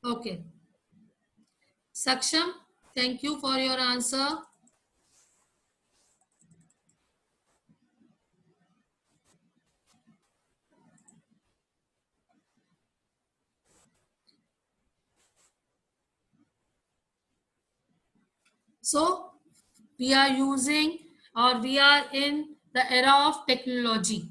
Okay. Saksham, thank you for your answer. So we are using, or we are in the era of technology.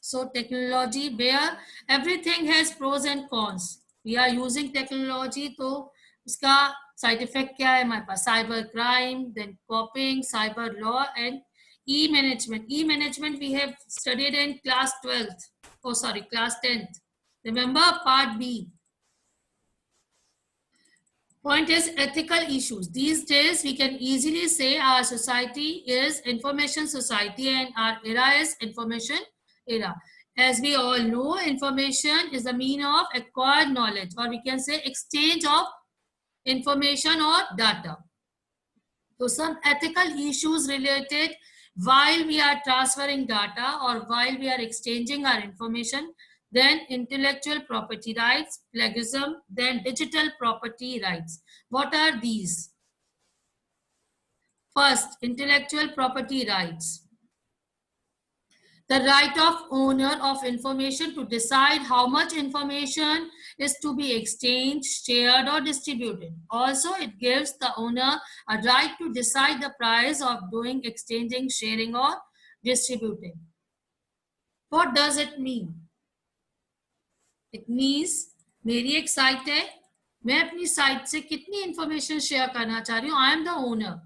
So technology where everything has pros and cons. We are using technology, तो उसका side effect क्या है हमारे पास? Cyber crime, then copying, cyber law and e-management. E-management we have studied in class 12th. Oh, sorry, class 10th. Remember part B. Point is ethical issues. These days, we can easily say our society is information society and our era is information era. As we all know, information is the mean of acquired knowledge, or we can say exchange of information or data. So some ethical issues related while we are transferring data or while we are exchanging our information, then intellectual property rights, plagiarism, then digital property rights. What are these? First, intellectual property rights. The right of owner of information to decide how much information is to be exchanged, shared, or distributed. Also, it gives the owner a right to decide the price of doing exchanging, sharing, or distributing. What does it mean? It means मेरी एक site है, मैं अपनी site से कितनी information share करना चाह रही हूँ. I am the owner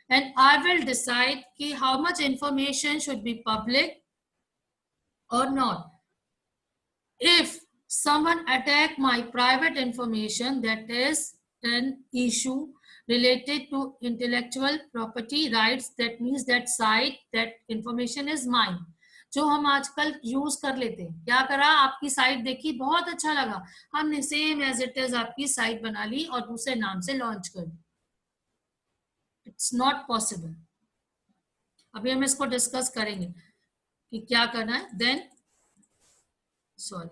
and I will decide ki how much information should be public or not. If someone attack my private information, that is an issue related to intellectual property rights. That means that site, that information is mine. जो हम आजकल use कर लेते हैं, क्या करा, आपकी site देखी, बहुत अच्छा लगा, हमने सेम एज इट इज आपकी साइट बना ली और दूसरे नाम से लॉन्च कर दी. It's not possible. अभी हम इसको डिस्कस करेंगे कि क्या करना है. Then sorry,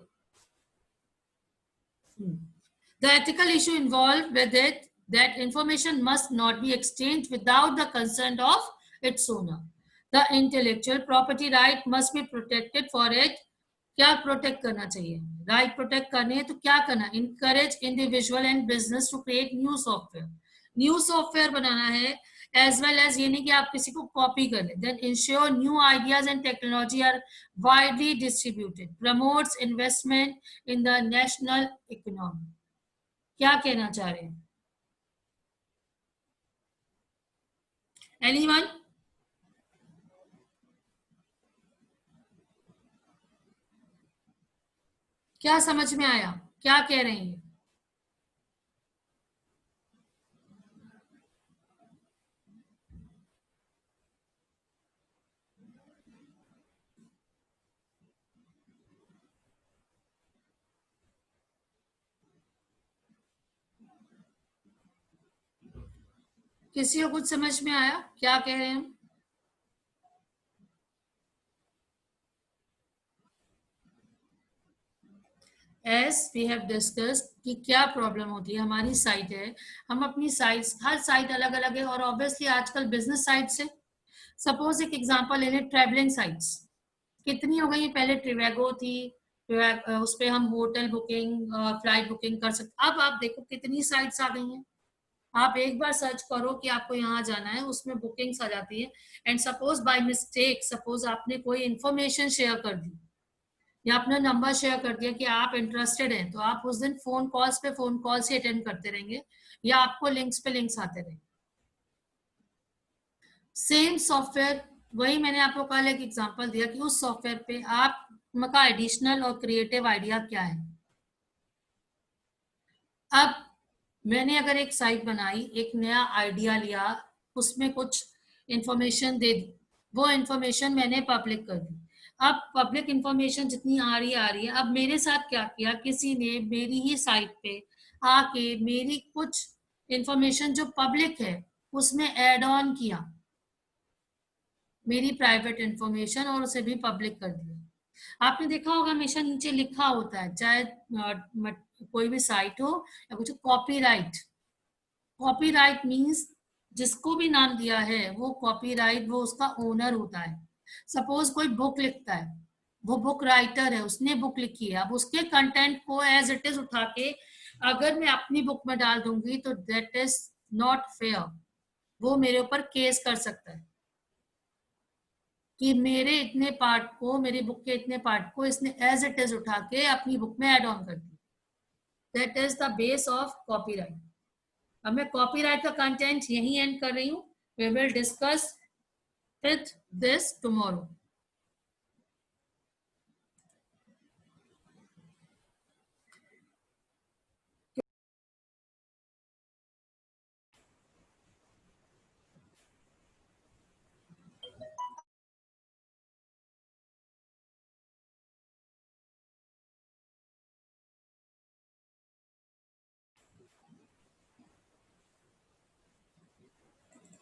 the ethical issue involved with it that information must not be exchanged without the consent of its owner. The intellectual property right must be protected for it. क्या protect करना चाहिए? Right protect करने हैं तो क्या करना? Encourage individual and business to create new software. New software बनाना है, एज वेल एज ये नहीं कि आप किसी को कॉपी कर ले. Then ensure new ideas and technology are widely distributed. Promotes investment in the national economy. क्या कहना चाह रहे हैं? एनीवन? क्या समझ में आया? क्या कह रहे हैं? किसी को कुछ समझ में आया? क्या कह रहे हैं? एस वी हैव डिस्कस कि क्या प्रॉब्लम होती है. हमारी साइट है, हम अपनी साइट्स, हर साइट अलग अलग है और ऑब्वियसली आजकल बिजनेस साइट से, सपोज एक एग्जांपल ले लें, ट्रैवलिंग साइट्स कितनी हो गई. पहले ट्रिवेगो थी, उस पर हम होटल बुकिंग, फ्लाइट बुकिंग कर सकते. अब आप देखो कितनी साइट्स आ गई हैं. आप एक बार सर्च करो कि आपको यहाँ जाना है, उसमें बुकिंग्स आ जाती है. And suppose by mistake, suppose आपने कोई इंफॉर्मेशन शेयर कर दी या अपना नंबर शेयर कर दिया कि आप इंटरेस्टेड हैं, तो आप उस दिन फोन कॉल्स पे फोन कॉल्स ही अटेंड करते रहेंगे या आपको लिंक्स पे लिंक्स आते रहेंगे. सेम सॉफ्टवेयर, वही मैंने आपको कल एक एग्जांपल दिया कि उस सॉफ्टवेयर पे आपका एडिशनल और क्रिएटिव आइडिया क्या है. अब मैंने अगर एक साइट बनाई, एक नया आइडिया लिया, उसमें कुछ इंफॉर्मेशन दे दी, वो इंफॉर्मेशन मैंने पब्लिक कर दी. अब पब्लिक इंफॉर्मेशन जितनी आ रही है, अब मेरे साथ क्या किया, किसी ने मेरी ही साइट पे आके मेरी कुछ इंफॉर्मेशन जो पब्लिक है उसमें ऐड ऑन किया, मेरी प्राइवेट इंफॉर्मेशन, और उसे भी पब्लिक कर दिया. आपने देखा होगा हमेशा नीचे लिखा होता है, चाहे कोई भी साइट हो या कुछ, कॉपीराइट। कॉपीराइट मींस जिसको भी नाम दिया है वो कॉपीराइट, वो उसका ओनर होता है। सपोज कोई बुक लिखता है, वो बुक राइटर है, उसने बुक लिखी है, अब उसके कंटेंट को एज इट इज उठा के अगर मैं अपनी बुक में डाल दूंगी तो दैट इज नॉट फेयर। वो मेरे ऊपर केस कर सकता है कि मेरे इतने पार्ट को, मेरी बुक के इतने पार्ट को इसने एज इट इज उठा के अपनी बुक में ऐड ऑन कर दिया। That is the base of copyright. अब मैं कॉपीराइट का कंटेंट यही एंड कर रही हूँ। We will discuss with this tomorrow.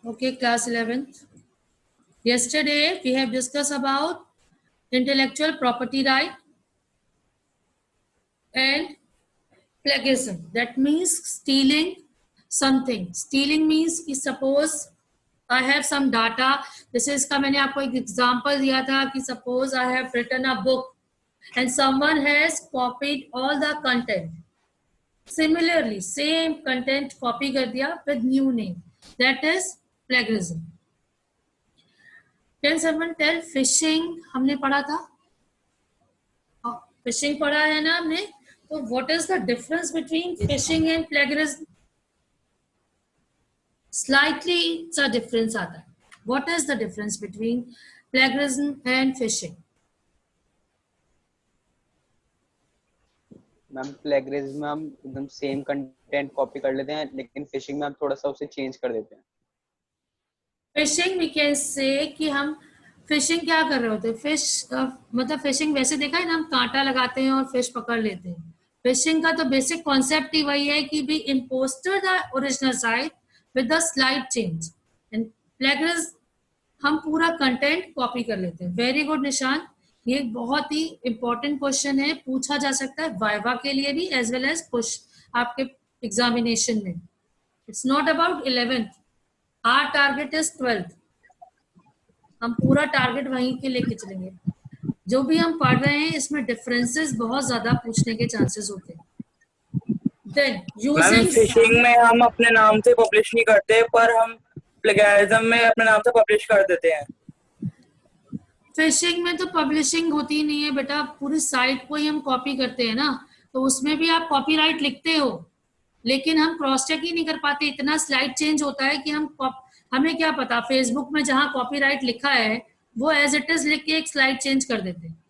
Okay, class 11th. Yesterday we have discussed about intellectual property right and plagiarism. That means stealing something. Stealing means कि suppose I have some data. This is का मैंने आपको एक example दिया था कि suppose I have written a book and someone has copied all the content. Similarly, same content copy कर दिया with new name. That is plagiarism. Can someone tell phishing हमने पढ़ा था? फिशिंग पढ़ा है ना हमने, तो what is the difference between fishing and plagiarism? Slightly सा डिफरेंस आता है। What is the difference between plagiarism and fishing? Ma'am plagiarism में हम एकदम सेम कंटेंट कॉपी कर लेते हैं, लेकिन फिशिंग में हम थोड़ा सा उसे चेंज कर देते हैं। फिशिंग वी कैन से कि हम फिशिंग क्या कर रहे होते हैं, फिश मतलब फिशिंग वैसे देखा है ना, हम कांटा लगाते हैं और फिश पकड़ लेते हैं। फिशिंग का तो बेसिक कॉन्सेप्ट ही वही है कि we impostor the original site with the slide change. And plagiarism हम पूरा कंटेंट कॉपी कर लेते हैं। वेरी गुड निशान, ये एक बहुत ही इंपॉर्टेंट क्वेश्चन है, पूछा जा सकता है वाइवा के लिए भी एज वेल एज आपके एग्जामिनेशन में। It's not about 11th, our target is 12th। हम पूरा टारगेट वहीं के लेके चलेंगे। जो भी हम पढ़ रहे हैं इसमें डिफरेंसेस बहुत ज्यादा पूछने के चांसेस होते हैं। देन यूजिंग फिशिंग में हम अपने नाम से पब्लिश नहीं करते, पर हम प्लेगरिज्म में अपने नाम से पब्लिश कर देते हैं। फिशिंग में तो पब्लिशिंग होती ही नहीं है बेटा, पूरी साइट को ही हम कॉपी करते हैं ना, तो उसमें भी आप कॉपीराइट लिखते हो, लेकिन हम क्रॉस चेक ही नहीं कर पाते। इतना स्लाइड चेंज होता है कि हमें क्या पता, फेसबुक में जहां कॉपीराइट लिखा है वो एज इट इज लिख के एक स्लाइड चेंज कर देते हैं।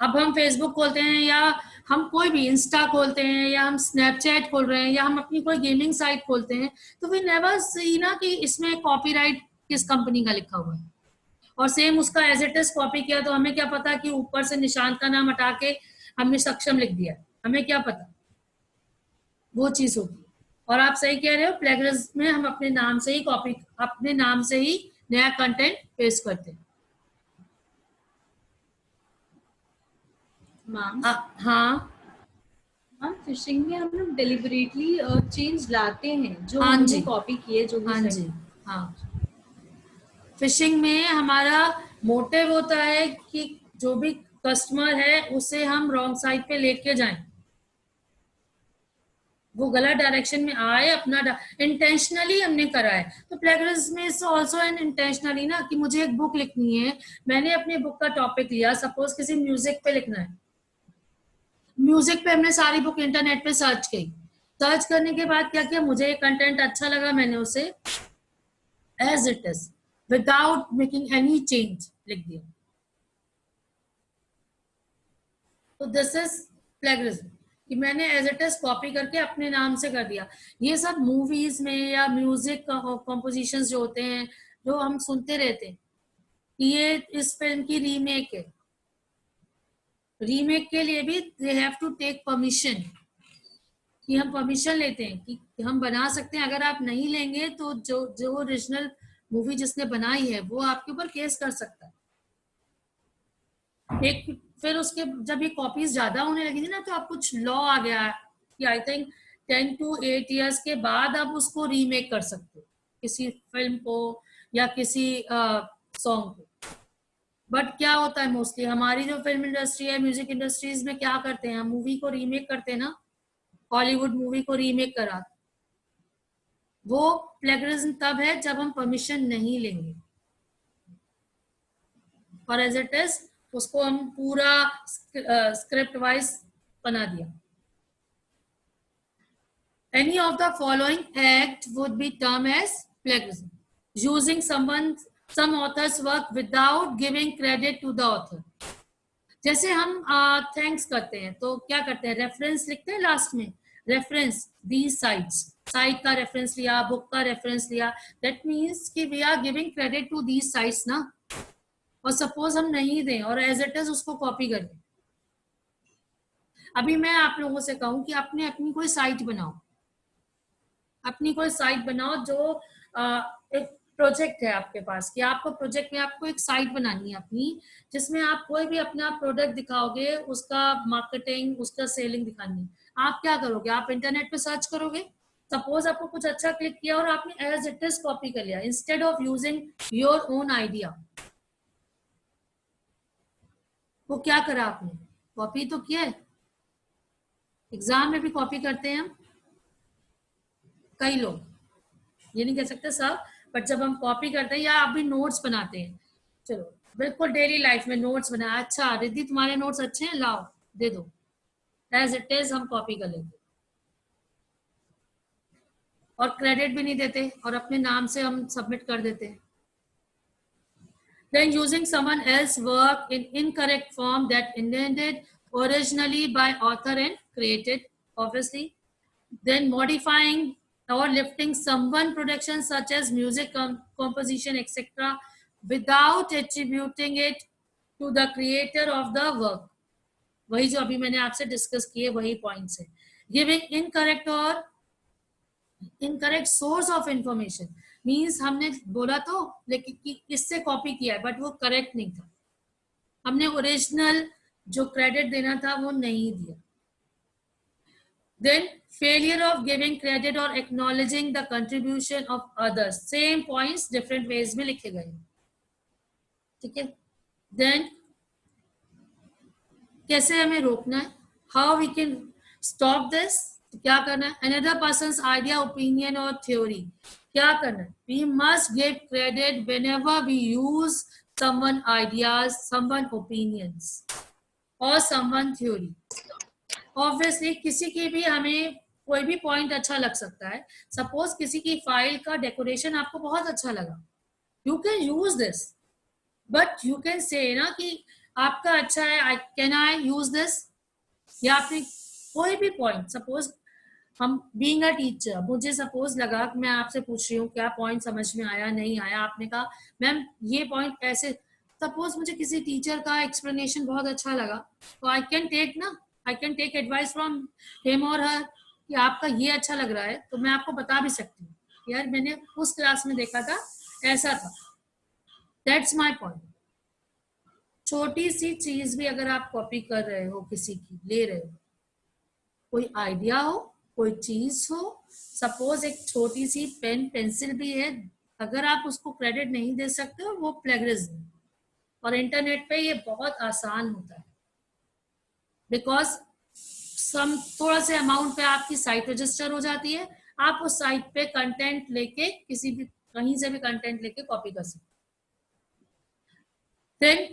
अब हम फेसबुक खोलते हैं या हम कोई भी इंस्टा खोलते हैं या हम स्नैपचैट खोल रहे हैं या हम अपनी कोई गेमिंग साइट खोलते हैं, तो वी नेवर सी ना कि इसमें कॉपीराइट किस कंपनी का लिखा हुआ है। और सेम उसका एज इट इज कॉपी किया तो हमें क्या पता कि ऊपर से निशांत का नाम हटा के हमने सक्षम लिख दिया, हमें क्या पता, वो चीज होगी। और आप सही कह रहे हो, प्लेगरिज्म में हम अपने नाम से ही कॉपी, अपने नाम से ही नया कंटेंट पेस्ट करते हैं। मैम हाँ मैम, फिशिंग में हम लोग डिलिबरेटली चेंज लाते हैं जो हाँ हमने जी, कॉपी किए, जो हाँ जी, हाँ। फिशिंग में हमारा मोटिव होता है कि जो भी कस्टमर है उसे हम रॉन्ग साइड पे लेके जाएं, वो गलत डायरेक्शन में आए, अपना इंटेंशनली हमने करा है। तो plagiarism is also an intentionally ना, कि मुझे एक बुक लिखनी है, मैंने अपनी बुक का टॉपिक लिया, सपोज किसी म्यूजिक पे लिखना है, म्यूजिक पे हमने सारी बुक इंटरनेट पे सर्च की, सर्च करने के बाद क्या किया, मुझे एक कंटेंट अच्छा लगा, मैंने उसे as it is without making any change लिख दिया। तो दिस इज प्लेगरिज्म, कि मैंने एज इट इज कॉपी करके अपने नाम से कर दिया। ये सब मूवीज में या म्यूजिक कॉम्पोजिशंस जो होते हैं, जो हम सुनते रहते हैं, ये इस फिल्म की रीमेक है, रीमेक के लिए भी they have to take permission, कि हम परमिशन लेते हैं कि हम बना सकते हैं। अगर आप नहीं लेंगे तो जो ओरिजिनल मूवी जिसने बनाई है वो आपके ऊपर केस कर सकता है। एक फिर उसके जब ये कॉपीज ज्यादा होने लगी थी ना, तो अब कुछ लॉ आ गया कि आई थिंक 10 to 8 years के बाद आप उसको रीमेक कर सकते हो, किसी फिल्म को या किसी सॉन्ग को। बट क्या होता है मोस्टली हमारी जो फिल्म इंडस्ट्री है, म्यूजिक इंडस्ट्रीज में क्या करते हैं, मूवी को रीमेक करते हैं ना, हॉलीवुड मूवी को रीमेक करा, वो प्लेगरिज्म तब है जब हम परमिशन नहीं लेंगे, और एज इट इज उसको हम पूरा स्क्रिप्ट वाइज बना दिया। Any of the following act would be termed as plagiarism. Using some author's work without giving credit to the author. जैसे हम थैंक्स करते हैं तो क्या करते हैं, रेफरेंस लिखते हैं लास्ट में, रेफरेंस दीज साइट्स, साइट का रेफरेंस लिया, बुक का रेफरेंस लिया, दैट मीन्स कि we are giving credit to these sites ना। और सपोज हम नहीं दें और एज इट इज उसको कॉपी कर दें। अभी मैं आप लोगों से कहूं कि आपने अपनी कोई साइट बनाओ, अपनी कोई साइट बनाओ जो एक प्रोजेक्ट है आपके पास कि आपको प्रोजेक्ट में आपको एक साइट बनानी है अपनी, जिसमें आप कोई भी अपना प्रोडक्ट दिखाओगे, उसका मार्केटिंग, उसका सेलिंग दिखानी है। आप क्या करोगे, आप इंटरनेट पे सर्च करोगे। सपोज आपको कुछ अच्छा क्लिक किया और आपने एज इट इज कॉपी कर लिया instead of using your own idea. वो क्या करा आपने, कॉपी तो किया है। एग्जाम में भी कॉपी करते हैं हम, कई लोग, ये नहीं कह सकते सब, बट जब हम कॉपी करते हैं या आप भी नोट्स बनाते हैं, चलो बिल्कुल डेली लाइफ में नोट्स बनाया, अच्छा रिद्धि तुम्हारे नोट्स अच्छे हैं, लाओ दे दो, एज इट इज हम कॉपी कर लेते और क्रेडिट भी नहीं देते और अपने नाम से हम सबमिट कर देते हैं। Then using someone else's work in incorrect form that intended originally by author and created, obviously. Then modifying or lifting someone production such as music composition etc. without attributing it to the creator of the work. वही जो अभी मैंने आपसे discuss किए वही points है। Giving incorrect or incorrect source of information means हमने बोला तो लेकिन कि इससे कॉपी किया है बट वो करेक्ट नहीं था, हमने ओरिजिनल जो क्रेडिट देना था वो नहीं दिया। Then failure of giving credit और acknowledging the contribution of others, same points different ways में लिखे गए, ठीक है। देन कैसे हमें रोकना है, how we can stop this, क्या करना है, अनदर पर्सन्स आइडिया, ओपिनियन और थ्योरी, क्या करना है, we must give credit whenever we use someone ideas, someone opinions और समवन थ्योरी। ऑब्वियसली किसी की भी हमें कोई भी पॉइंट अच्छा लग सकता है, सपोज किसी की फाइल का डेकोरेशन आपको बहुत अच्छा लगा, you can use this, but you can से ना कि आपका अच्छा है, कैन आई यूज दिस, या आपने कोई भी पॉइंट, सपोज हम बीइंग अ टीचर, मुझे सपोज लगा कि मैं आपसे पूछ रही हूँ क्या पॉइंट समझ में आया नहीं आया, आपने कहा मैम ये पॉइंट ऐसे, सपोज मुझे किसी टीचर का एक्सप्लेनेशन बहुत अच्छा लगा तो आई कैन टेक ना, I can take advice from him और हर कि आपका ये अच्छा लग रहा है, तो मैं आपको बता भी सकती हूँ यार मैंने उस क्लास में देखा था ऐसा था, दैट्स माई पॉइंट। छोटी सी चीज भी अगर आप कॉपी कर रहे हो, किसी की ले रहे हो, कोई आइडिया हो, कोई चीज हो, सपोज एक छोटी सी पेन पेंसिल भी है, अगर आप उसको क्रेडिट नहीं दे सकते हो वो प्लेगरिज्म है। और इंटरनेट पे ये बहुत आसान होता है बिकॉज सम थोड़ा से अमाउंट पे आपकी साइट रजिस्टर हो जाती है, आप उस साइट पे कंटेंट लेके किसी भी कहीं से भी कंटेंट लेके कॉपी कर सकते। Then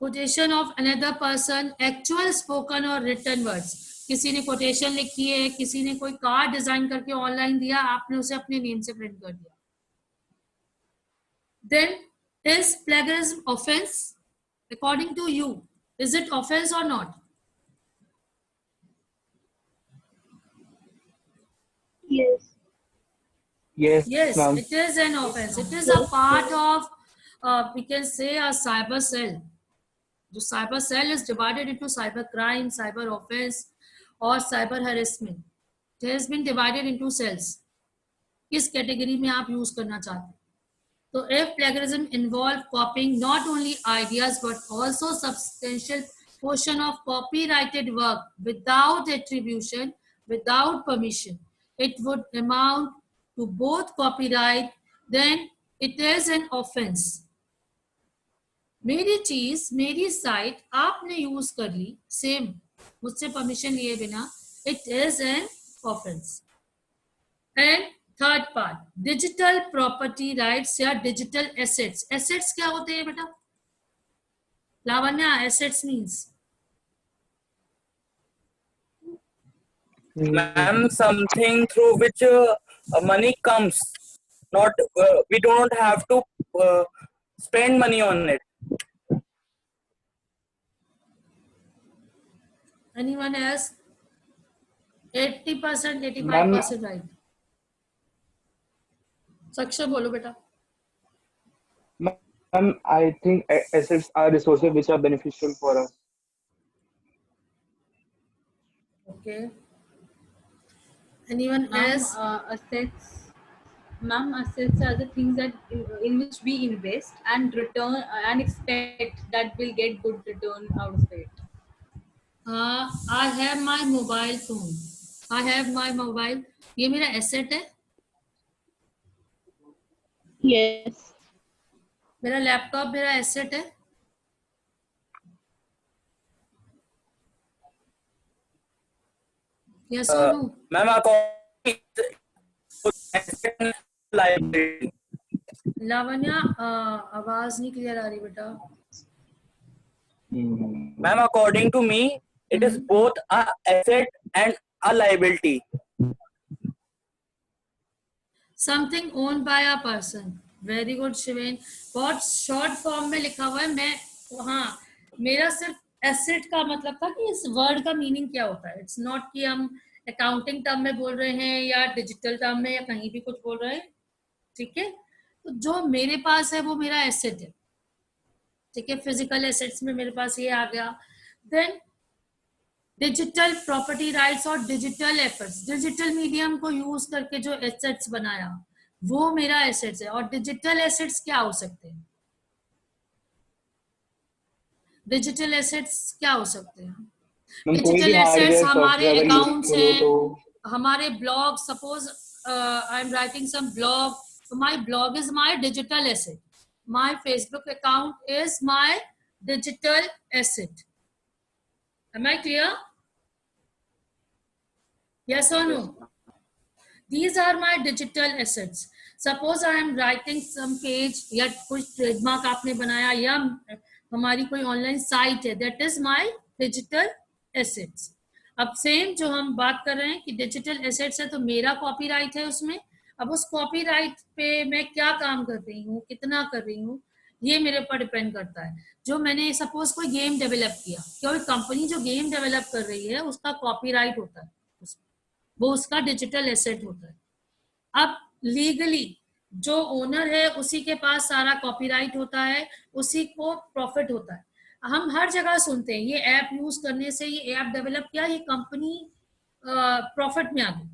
quotation of another person, actual spoken और रिटन वर्ड्स, किसी ने कोटेशन लिखी है, किसी ने कोई कार्ड डिजाइन करके ऑनलाइन दिया, आपने उसे अपने नेम से प्रिंट कर दिया। Then is plagiarism offense according to you, is it offense और नॉट? Yes. Yes, Yes, ma'am. it is an offense. It is a part of, we can say, a cyber cell. The cyber cell is divided into cyber crime, cyber offense, or cyber harassment. It has been divided into cells. किस category में आप use करना चाहते हैं? So if plagiarism involve copying not only ideas but also substantial portion of copyrighted work without attribution, without permission, it would amount to both copyright, then it is an offense. मेरी चीज मेरी site आपने use कर ली same मुझसे permission लिए बिना, it is an offence. And third part, digital property rights या digital assets. Assets क्या होते हैं बेटा? Lavanya, assets means Ma'am, something through which money comes. Not we don't have to spend money on it. anyone else? 80%, 85% right. सक्षम बोलो बेटा. Ma'am, I think assets are resources which are beneficial for us. Okay. Anyone else? Assets are the things that in which we invest and return and expect that we'll get good return out of it. I have my mobile phone. I have my mobile. ये मेरा asset है. Yes. मेरा laptop मेरा asset है. Yes or no? Ma'am, according liability. Lavanya, आवाज नहीं clear आ रही बेटा. Ma'am, according to me, it is both a asset and a liability. Something owned by a person. Very good शिवेन. बहुत शॉर्ट फॉर्म में लिखा हुआ है. मैं हाँ, मेरा सिर्फ एसेट का मतलब था कि इस वर्ड का मीनिंग क्या होता है. इट्स नॉट कि हम अकाउंटिंग टर्म में बोल रहे हैं या डिजिटल टर्म में या कहीं भी कुछ बोल रहे हैं. ठीक है, तो जो मेरे पास है वो मेरा एसेट है. ठीक है, फिजिकल एसेट्स में मेरे पास ये आ गया. देन डिजिटल प्रॉपर्टी राइट्स और डिजिटल एफर्ट्स. डिजिटल मीडियम को यूज करके जो एसेट्स बनाया वो मेरा एसेट्स है. और डिजिटल एसेट्स क्या हो सकते हैं? डिजिटल एसेट्स क्या हो सकते हैं? डिजिटल एसेट्स हमारे अकाउंट्स हैं, हमारे blog. Suppose I am writing some blog, so my blog is my digital asset. My Facebook account is my digital asset. Am I clear? Yes or no? These are my digital assets. Suppose I am writing some page या कुछ trademark आपने बनाया या हमारी कोई online site है, that is my digital assets. अब same जो हम बात कर रहे हैं कि डिजिटल एसेट्स है तो मेरा कॉपीराइट है उसमें. अब उस कॉपीराइट पे मैं क्या काम कर रही हूँ, कितना कर रही हूँ, ये मेरे पर डिपेंड करता है. जो मैंने सपोज कोई गेम डेवलप किया, कोई कंपनी जो गेम डेवलप कर रही है उसका कॉपीराइट होता है, वो उसका डिजिटल एसेट होता है. अब लीगली जो ओनर है उसी के पास सारा कॉपीराइट होता है, उसी को प्रॉफिट होता है. हम हर जगह सुनते हैं ये ऐप यूज करने से, ये ऐप डेवलप किया, ये कंपनी प्रॉफिट में आ गई.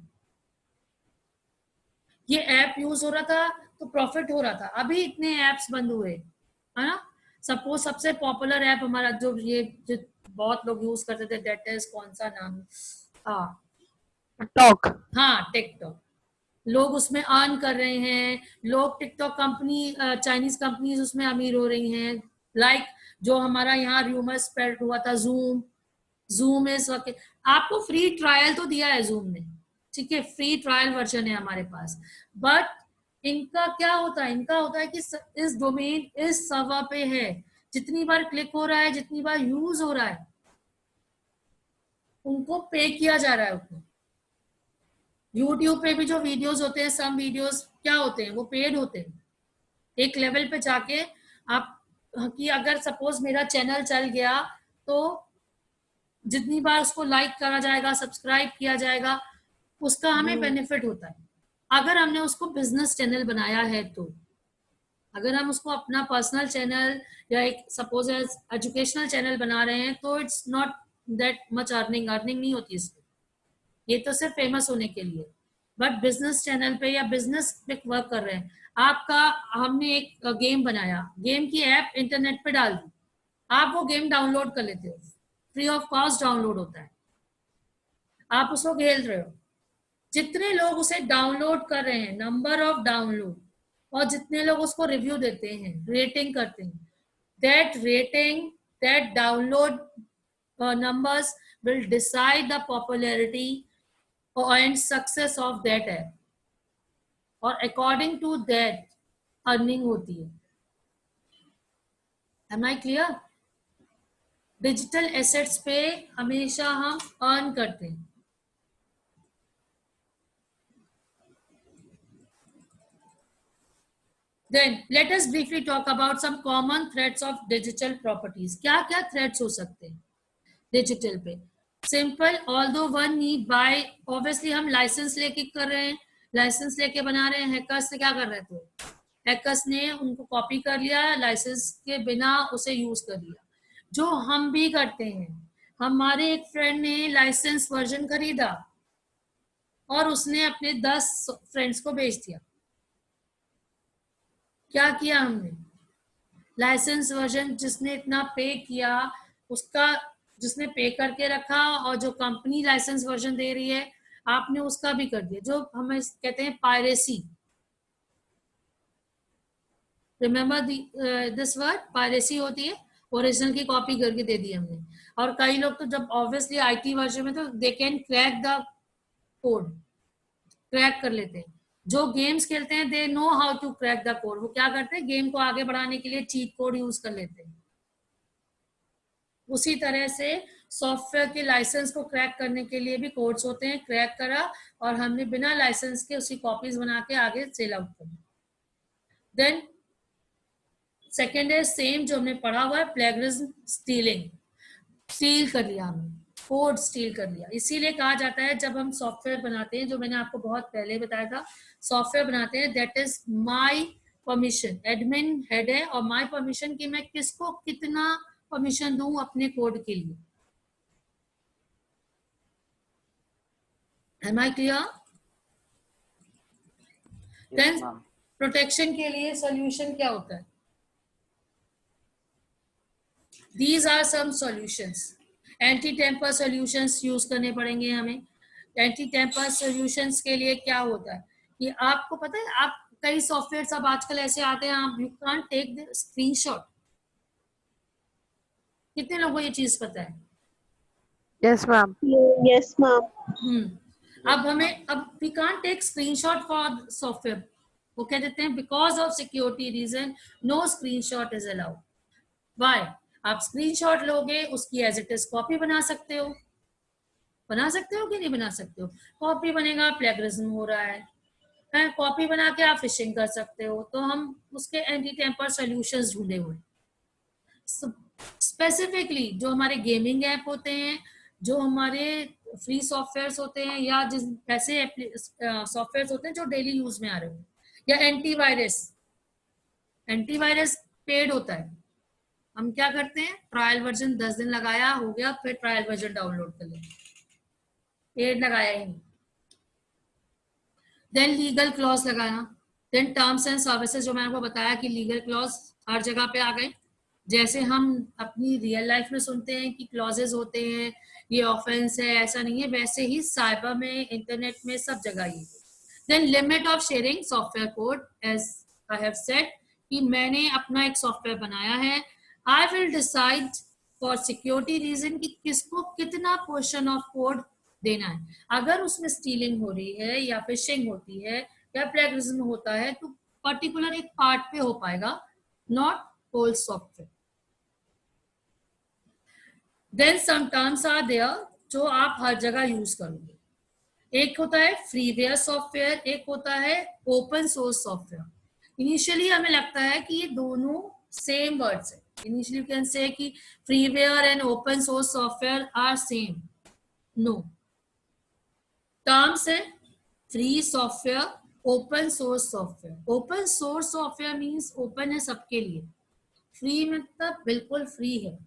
ये ऐप यूज हो रहा था तो प्रॉफिट हो रहा था. अभी इतने ऐप्स बंद हुए है ना. सपोज सबसे पॉपुलर ऐप हमारा जो बहुत लोग यूज करते थे, दैट इज कौन सा नाम, Talk. हाँ टिकटॉक. लोग उसमें अर्न कर रहे हैं. लोग टिकटॉक कंपनी, चाइनीज कंपनीज उसमें अमीर हो रही हैं. लाइक जो हमारा यहाँ रूमर स्प्रेड हुआ था, जूम इस वक्त आपको फ्री ट्रायल तो दिया है जूम ने. ठीक है, फ्री ट्रायल वर्जन है हमारे पास. बट इनका क्या होता है? इनका होता है कि इस डोमेन इस सर्वर पे है, जितनी बार क्लिक हो रहा है, जितनी बार यूज हो रहा है, उनको पे किया जा रहा है. उनको यूट्यूब पे भी जो वीडियोस होते हैं, सम वीडियोस क्या होते हैं, वो पेड होते हैं. एक लेवल पे जाके आप कि अगर सपोज मेरा चैनल चल गया तो जितनी बार उसको लाइक करा जाएगा, सब्सक्राइब किया जाएगा, उसका हमें बेनिफिट होता है. अगर हमने उसको बिजनेस चैनल बनाया है तो, अगर हम उसको अपना पर्सनल चैनल या एक सपोज एजुकेशनल चैनल बना रहे हैं तो it's not that much earning नहीं होती इसमें. ये तो सिर्फ फेमस होने के लिए. बट बिजनेस चैनल पे या बिजनेस पे वर्क कर रहे हैं, आपका हमने एक गेम बनाया, गेम की ऐप इंटरनेट पे डाल दी, आप वो गेम डाउनलोड कर लेते हो, फ्री ऑफ कॉस्ट डाउनलोड होता है, आप उसको खेल रहे हो, जितने लोग उसे डाउनलोड कर रहे हैं, नंबर ऑफ डाउनलोड, और जितने लोग उसको रिव्यू देते हैं, रेटिंग करते हैं, that rating, that download numbers will decide the popularity and success of that app, और according to that earning होती है. Am I clear? Digital assets पे हमेशा हम अर्न करते हैं. Then let us briefly talk about some common threats of digital properties. क्या क्या threats हो सकते हैं डिजिटल पे? Simple, although one need bye, obviously हम लाइसेंस लेके कर रहे हैं, लाइसेंस लेके बना रहे हैं. हैकर्स ने क्या कर रहे थे, हैकर्स ने उनको कॉपी कर लिया, लाइसेंस के बिना उसे यूज कर लिया, जो हम भी करते हैं. हमारे एक फ्रेंड ने लाइसेंस वर्जन खरीदा और उसने अपने 10 फ्रेंड्स को बेच दिया. क्या किया हमने, लाइसेंस वर्जन जिसने इतना पे किया उसका, जिसने पे करके रखा, और जो कंपनी लाइसेंस वर्जन दे रही है आपने उसका भी कर दिया, जो हमें कहते हैं piracy. Remember this word, piracy होती है, ओरिजिनल की कॉपी करके दे दी हमने. और कई लोग तो जब ऑब्वियसली आईटी वर्जन में, तो they can crack the code, crack कर लेते हैं. जो गेम्स खेलते हैं they know how to crack the code. वो क्या करते हैं, गेम को आगे बढ़ाने के लिए चीट कोड यूज कर लेते हैं. उसी तरह से सॉफ्टवेयर के लाइसेंस को क्रैक करने के लिए भी कोड्स होते हैं. क्रैक करा और हमने बिना लाइसेंस के उसकी कॉपीज बना के आगे सेल आउट कर. देन सेकेंड है सेम जो हमने पढ़ा हुआ है, प्लेगरिज्म, स्टीलिंग. स्टील कर लिया हमने, कोड स्टील कर लिया. इसीलिए कहा जाता है जब हम सॉफ्टवेयर बनाते हैं, जो मैंने आपको बहुत पहले बताया था, सॉफ्टवेयर बनाते हैं that is my permission. Admin head है और माय परमिशन कि मैं किसको कितना परमिशन दूं अपने कोड के लिए. Am I clear? Then protection के लिए सोल्यूशन क्या होता है? These are some solutions. Anti tamper solutions use करने पड़ेंगे हमें. एंटी टेम्पर सॉल्यूशंस के लिए क्या होता है कि आपको पता है, आप कई सॉफ्टवेयर सब आजकल ऐसे आते हैं, आप you can't take the screenshot. कितने लोगों को ये चीज पता है? Yes, ma'am. Yes, ma'am. अब हमें, अब we can't take screenshot for software. वो कह देते हैं because of security reason no screenshot is allowed. Why? आप स्क्रीनशॉट लोगे, उसकी एज इट इज कॉपी बना सकते हो. बना सकते हो कि नहीं बना सकते हो? कॉपी बनेगा, प्लेगरिज्म हो रहा है. कॉपी बना के आप फिशिंग कर सकते हो. तो हम उसके एंटी टेम्पर सॉल्यूशंस ढूंढे हुए. स्पेसिफिकली जो हमारे गेमिंग ऐप होते हैं, जो हमारे फ्री सॉफ्टवेयर्स होते हैं, या जिस ऐसे सॉफ्टवेयर्स होते हैं जो डेली यूज में आ रहे हैं, या एंटीवायरस. एंटीवायरस पेड होता है. हम क्या करते हैं, ट्रायल वर्जन 10 दिन लगाया, हो गया, फिर ट्रायल वर्जन डाउनलोड कर लेंगे. पेड लगाया ही नहीं. देन लीगल क्लॉज लगाया. देन टर्म्स एंड सर्विसेज, जो मैंने आपको बताया कि लीगल क्लॉज हर जगह पे आ गए. जैसे हम अपनी रियल लाइफ में सुनते हैं कि क्लॉजेज होते हैं, ये ऑफेंस है, ऐसा नहीं है, वैसे ही साइबर में, इंटरनेट में, सब जगह ही. Then limit of sharing software code, as I have said कि मैंने अपना एक सॉफ्टवेयर बनाया है, I will decide for security reason कि किसको कितना पोर्शन ऑफ कोड देना है. अगर उसमें स्टीलिंग हो रही है या फिशिंग होती है या प्लेगरिज्म होता है, तो पर्टिकुलर एक पार्ट पे हो पाएगा, not whole software. Then some terms are there जो आप हर जगह यूज करोगे. एक होता है फ्रीवेयर सॉफ्टवेयर, एक होता है ओपन सोर्स सॉफ्टवेयर. इनिशियली हमें लगता है कि ये दोनों सेम वर्ड्स है. इनिशियली यू कैन से कि freeware and open source software are same. No, terms है free software, open source software. Open source software means open है सबके लिए, फ्री मतलब बिल्कुल फ्री है.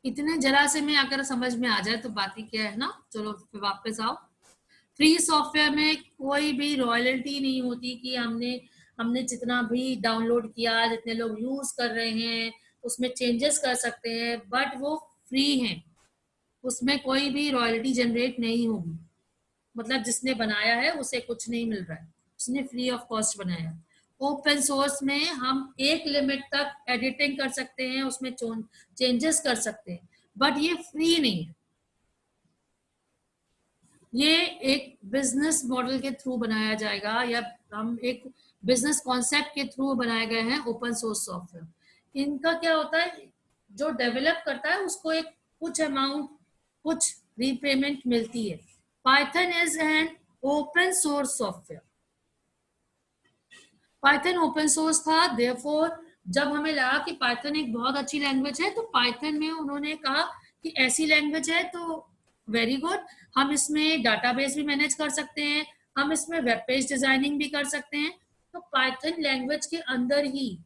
इतने जरा से में अगर समझ में आ जाए तो बात ही क्या है ना. चलो फिर वापस आओ. फ्री सॉफ्टवेयर में कोई भी रॉयल्टी नहीं होती कि हमने जितना भी डाउनलोड किया, जितने लोग यूज कर रहे हैं, उसमें चेंजेस कर सकते हैं, बट वो फ्री हैं, उसमें कोई भी रॉयल्टी जनरेट नहीं होगी। मतलब जिसने बनाया है उसे कुछ नहीं मिल रहा है, उसने फ्री ऑफ कॉस्ट बनाया। ओपन सोर्स में हम एक लिमिट तक एडिटिंग कर सकते हैं, उसमें चेंजेस कर सकते हैं, बट ये फ्री नहीं है। ये एक बिजनेस मॉडल के थ्रू बनाया जाएगा, या हम एक बिजनेस कॉन्सेप्ट के थ्रू बनाए गए हैं ओपन सोर्स सॉफ्टवेयर। इनका क्या होता है, जो डेवलप करता है उसको एक कुछ अमाउंट, कुछ रीपेमेंट मिलती है। Python is an open source software. Python open source था, देयरफॉर जब हमें लगा कि पाइथन एक बहुत अच्छी लैंग्वेज है, तो पाइथन में उन्होंने कहा कि ऐसी लैंग्वेज है तो वेरी गुड, हम इसमें डाटाबेस भी मैनेज कर सकते हैं, हम इसमें वेब पेज डिजाइनिंग भी कर सकते हैं। तो पाइथन लैंग्वेज के अंदर ही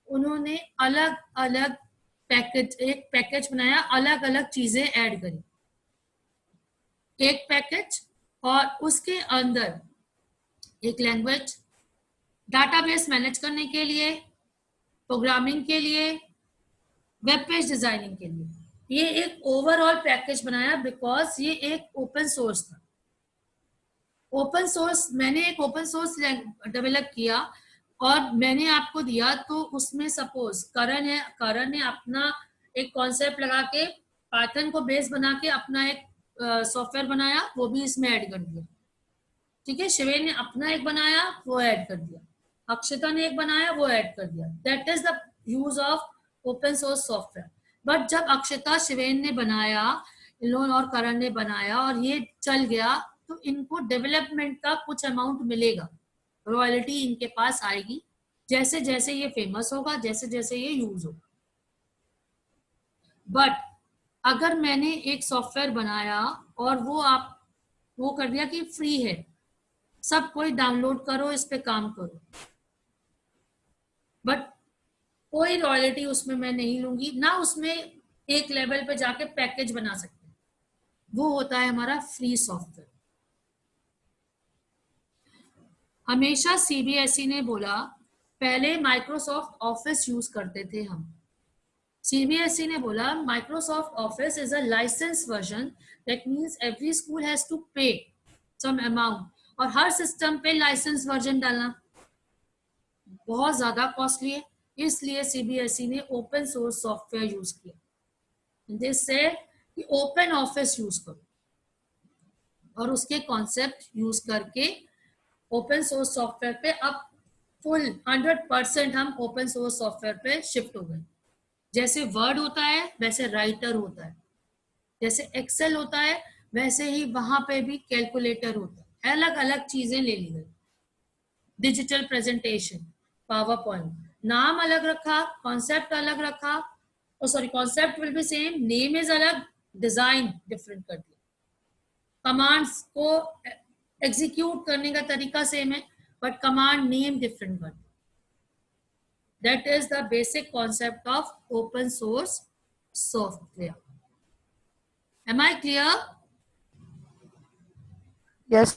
उन्होंने अलग अलग एक पैकेज बनाया, अलग अलग चीजें ऐड करी, एक पैकेज, और उसके अंदर एक लैंग्वेज डाटाबेस मैनेज करने के लिए, प्रोग्रामिंग के लिए, वेब पेज डिजाइनिंग के लिए। ये एक ओवरऑल पैकेज बनाया, बिकॉज ये एक ओपन सोर्स था। ओपन सोर्स, मैंने एक ओपन सोर्स डेवलप किया और मैंने आपको दिया, तो उसमें सपोज करण ने अपना एक कॉन्सेप्ट लगा के पाइथन को बेस बना के अपना एक सॉफ्टवेयर बनाया, वो भी इसमें ऐड कर दिया। ठीक है, शिवेन ने अपना एक बनाया, वो ऐड कर दिया, अक्षता ने एक बनाया, वो ऐड कर दिया। That is the use of open source software. But जब अक्षता, शिवेन ने बनाया, इन लोगों और करण ने बनाया और ये चल गया, तो इनको डेवलपमेंट का कुछ अमाउंट मिलेगा, रॉयल्टी इनके पास आएगी जैसे जैसे ये फेमस होगा, जैसे जैसे ये यूज होगा। बट अगर मैंने एक सॉफ्टवेयर बनाया और वो कर दिया कि फ्री है, सब कोई डाउनलोड करो, इस पे काम करो, बट कोई रॉयल्टी उसमें मैं नहीं लूंगी ना, उसमें एक लेवल पे जाके पैकेज बना सकते हैं, वो होता है हमारा फ्री सॉफ्टवेयर। हमेशा सीबीएसई ने बोला, पहले माइक्रोसॉफ्ट ऑफिस यूज करते थे हम। सीबीएसई ने बोला Microsoft Office is a licence version, that means every school has to pay some amount, और हर सिस्टम पे लाइसेंस वर्जन डालना बहुत ज्यादा कॉस्टली है, इसलिए सीबीएसई ने ओपन सोर्स सॉफ्टवेयर यूज किया। दे से कि ओपन ऑफिस यूज करो, और उसके कॉन्सेप्ट यूज करके ओपन सोर्स सॉफ्टवेयर पे अब फुल 100% हम ओपन सोर्स सॉफ्टवेयर पे शिफ्ट हो गए। जैसे वर्ड होता है वैसे राइटर होता है, जैसे एक्सेल होता है वैसे ही वहां पे भी कैलकुलेटर होता है, अलग अलग चीजें ले ली गई। डिजिटल प्रेजेंटेशन, पावर पॉइंट, नाम अलग रखा, कॉन्सेप्ट अलग रखा, concept will be same, name is अलग, डिजाइन डिफरेंट कर दिया। कमांड्स को एग्जीक्यूट करने का तरीका सेम है, बट कमांड नेम डिफरेंट कर दिया। That is the basic concept of open source software. Am I clear? Yes,